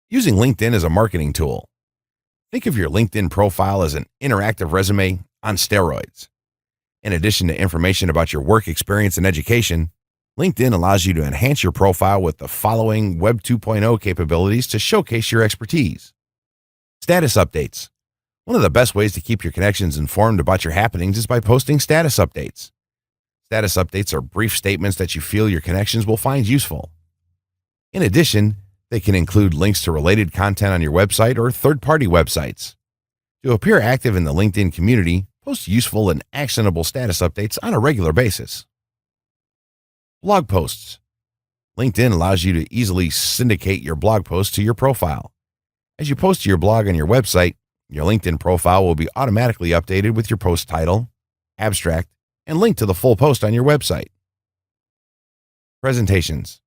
Using LinkedIn as a marketing tool. Think of your LinkedIn profile as an interactive resume on steroids. In addition to information about your work experience and education, LinkedIn allows you to enhance your profile with the following Web 2.0 capabilities to showcase your expertise. Status updates. One of the best ways to keep your connections informed about your happenings is by posting status updates. Status updates are brief statements that you feel your connections will find useful. In addition, they can include links to related content on your website or third-party websites. To appear active in the LinkedIn community, post useful and actionable status updates on a regular basis. Blog posts. LinkedIn allows you to easily syndicate your blog posts to your profile. As you post to your blog on your website, your LinkedIn profile will be automatically updated with your post title, abstract, and link to the full post on your website. Presentations.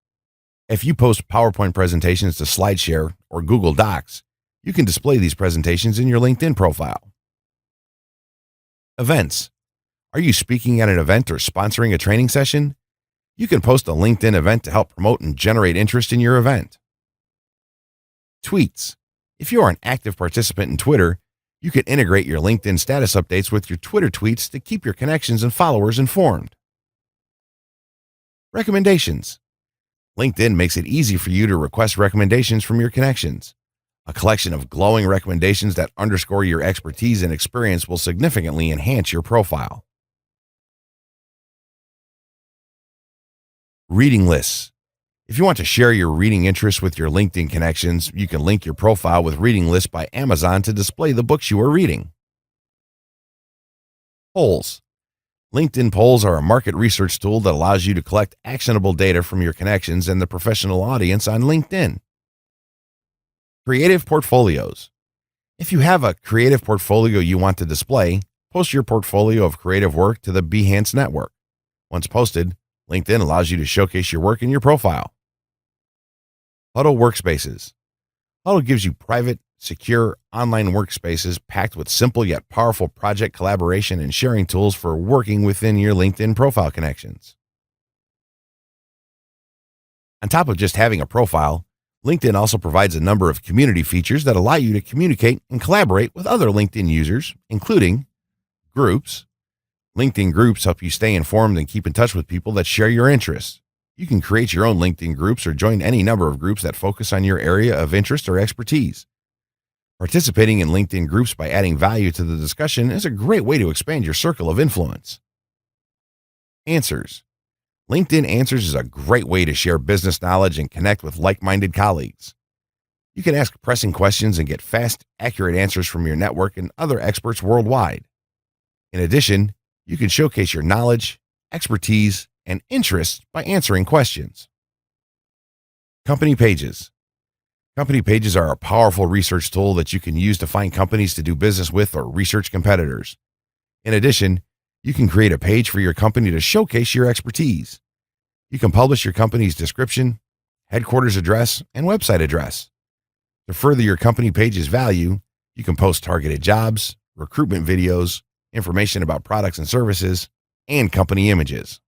If you post PowerPoint presentations to SlideShare or Google Docs, you can display these presentations in your LinkedIn profile. Events. Are you speaking at an event or sponsoring a training session? You can post a LinkedIn event to help promote and generate interest in your event. Tweets. If you are an active participant in Twitter, you can integrate your LinkedIn status updates with your Twitter tweets to keep your connections and followers informed. Recommendations. LinkedIn makes it easy for you to request recommendations from your connections. A collection of glowing recommendations that underscore your expertise and experience will significantly enhance your profile. Reading lists. If you want to share your reading interests with your LinkedIn connections, you can link your profile with reading lists by Amazon to display the books you are reading. Polls. LinkedIn polls are a market research tool that allows you to collect actionable data from your connections and the professional audience on LinkedIn. Creative portfolios. If you have a creative portfolio you want to display, post your portfolio of creative work to the Behance network. Once posted, LinkedIn allows you to showcase your work in your profile. Huddle workspaces. Huddle gives you private, secure online workspaces packed with simple yet powerful project collaboration and sharing tools for working within your LinkedIn profile connections. On top of just having a profile, LinkedIn also provides a number of community features that allow you to communicate and collaborate with other LinkedIn users, including groups. LinkedIn groups help you stay informed and keep in touch with people that share your interests. You can create your own LinkedIn groups or join any number of groups that focus on your area of interest or expertise. Participating in LinkedIn groups by adding value to the discussion is a great way to expand your circle of influence. Answers. LinkedIn Answers is a great way to share business knowledge and connect with like-minded colleagues. You can ask pressing questions and get fast, accurate answers from your network and other experts worldwide. In addition, you can showcase your knowledge, expertise, and interests by answering questions. Company pages. Company pages are a powerful research tool that you can use to find companies to do business with or research competitors. In addition, you can create a page for your company to showcase your expertise. You can publish your company's description, headquarters address, and website address. To further your company page's value, you can post targeted jobs, recruitment videos, information about products and services, and company images.